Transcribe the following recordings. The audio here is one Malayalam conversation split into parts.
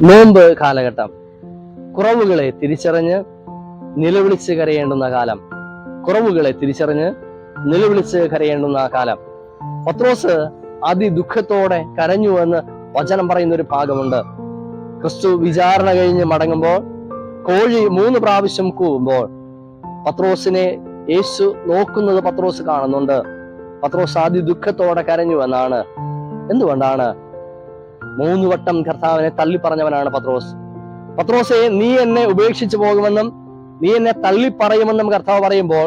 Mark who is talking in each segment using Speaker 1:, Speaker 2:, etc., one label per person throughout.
Speaker 1: നോമ്പ് കാലഘട്ടം, കുറവുകളെ തിരിച്ചറിഞ്ഞ് നിലവിളിച്ച് കരയേണ്ടുന്ന കാലം. കുറവുകളെ തിരിച്ചറിഞ്ഞ് നിലവിളിച്ച് കരയേണ്ടുന്ന കാലം. പത്രോസ് അതിദുഃഖത്തോടെ കരഞ്ഞു എന്ന് വചനം പറയുന്ന ഒരു ഭാഗമുണ്ട്. ക്രിസ്തു വിചാരണ കഴിഞ്ഞ് മടങ്ങുമ്പോൾ കോഴി 3 പ്രാവശ്യം കൂവുമ്പോൾ പത്രോസിനെ യേശു നോക്കുന്നത് പത്രോസ് കാണുന്നുണ്ട്. പത്രോസ് അതിദുഃഖത്തോടെ കരഞ്ഞു എന്നാണ്. എന്തുകൊണ്ടാണ്? 3 വട്ടം കർത്താവിനെ തള്ളി പറഞ്ഞവനാണ് പത്രോസ്. പത്രോസെ, നീ എന്നെ ഉപേക്ഷിച്ചു പോകുമെന്നും നീ എന്നെ തള്ളി പറയുമെന്നും കർത്താവ് പറയുമ്പോൾ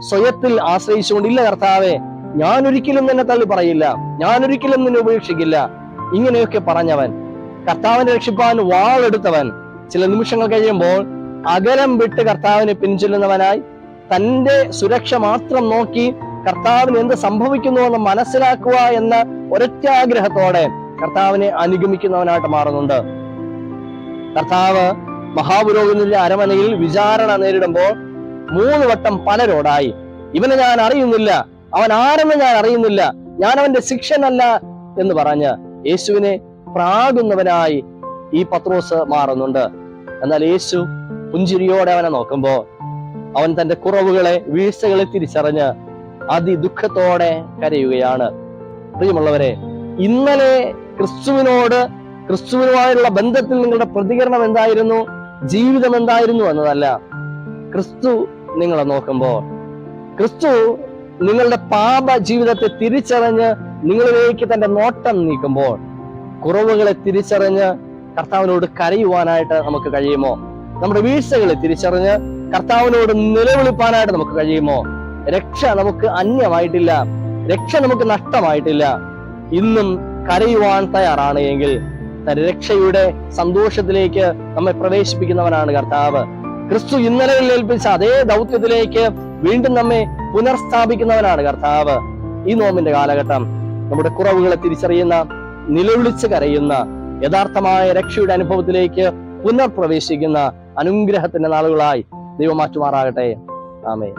Speaker 1: സ്വയത്തിൽ ആശ്രയിച്ചുകൊണ്ട്, ഇല്ല കർത്താവെ, ഞാൻ ഒരിക്കലും നിന്നെ തള്ളി പറയില്ല, ഞാൻ ഒരിക്കലും നിന്നെ ഉപേക്ഷിക്കില്ല, ഇങ്ങനെയൊക്കെ പറഞ്ഞവൻ, കർത്താവിനെ രക്ഷിപ്പാൻ വാളെടുത്തവൻ, ചില നിമിഷങ്ങൾ കഴിയുമ്പോൾ അകലം വിട്ട് കർത്താവിനെ പിൻചൊല്ലുന്നവനായി തന്റെ സുരക്ഷ മാത്രം നോക്കി കർത്താവിന് എന്ത് സംഭവിക്കുന്നു എന്ന് മനസ്സിലാക്കുക എന്ന ഒരൊറ്റ ആഗ്രഹത്തോടെ കർത്താവിനെ അനുഗമിക്കുന്നവനായിട്ട് മാറുന്നുണ്ട്. കർത്താവ് മഹാപുരോഹിതന്റെ അരമനയിൽ വിചാരണ നേരിടുമ്പോൾ 3 വട്ടം പലരോടായി, ഇവനെ ഞാൻ അറിയുന്നില്ല, അവൻ ആരെന്ന് ഞാൻ അറിയുന്നില്ല, ഞാൻ അവന്റെ ശിക്ഷനല്ല എന്ന് പറഞ്ഞ് യേശുവിനെ പ്രാകുന്നവനായി ഈ പത്രോസ് മാറുന്നുണ്ട്. എന്നാൽ യേശു പുഞ്ചിരിയോടെ അവനെ നോക്കുമ്പോൾ അവൻ തന്റെ കുറവുകളെ, വീഴ്ചകളെ തിരിച്ചറിഞ്ഞ് അതിദുഃഖത്തോടെ കരയുകയാണ്. പ്രിയമുള്ളവരെ, ഇന്നലെ ക്രിസ്തുവിനുമായുള്ള ബന്ധത്തിൽ നിങ്ങളുടെ പ്രതികരണം എന്തായിരുന്നു, ജീവിതം എന്തായിരുന്നു എന്നതല്ല. ക്രിസ്തു നിങ്ങളെ നോക്കുമ്പോൾ, ക്രിസ്തു നിങ്ങളുടെ പാപ ജീവിതത്തെ തിരിച്ചറിഞ്ഞ് നിങ്ങളിലേക്ക് തന്റെ നോട്ടം നീക്കുമ്പോൾ, കുറവുകളെ തിരിച്ചറിഞ്ഞ് കർത്താവിനോട് കരയുവാനായിട്ട് നമുക്ക് കഴിയുമോ? നമ്മുടെ വീഴ്ചകളെ തിരിച്ചറിഞ്ഞ് കർത്താവിനോട് നിലവിളിപ്പാനായിട്ട് നമുക്ക് കഴിയുമോ? രക്ഷ നമുക്ക് അന്യമായിട്ടില്ല, രക്ഷ നമുക്ക് നഷ്ടമായിട്ടില്ല. ഇന്നും കരയുവാൻ തയ്യാറാണ് എങ്കിൽ തന്റെ രക്ഷയുടെ സന്തോഷത്തിലേക്ക് നമ്മെ പ്രവേശിപ്പിക്കുന്നവനാണ് കർത്താവ്. ക്രിസ്തു ഇന്നലെ ഏൽപ്പിച്ച അതേ ദൗത്യത്തിലേക്ക് വീണ്ടും നമ്മെ പുനർസ്ഥാപിക്കുന്നവനാണ് കർത്താവ്. ഈ നോമ്പിന്റെ കാലഘട്ടം നമ്മുടെ കുറവുകളെ തിരിച്ചറിയുന്ന, നിലവിളിച്ച് കരയുന്ന, യഥാർത്ഥമായ രക്ഷയുടെ അനുഭവത്തിലേക്ക് പുനർപ്രവേശിക്കുന്ന അനുഗ്രഹത്തിന്റെ നാളുകളായി ദൈവം മാറ്റുമാറാകട്ടെ. ആമേൻ.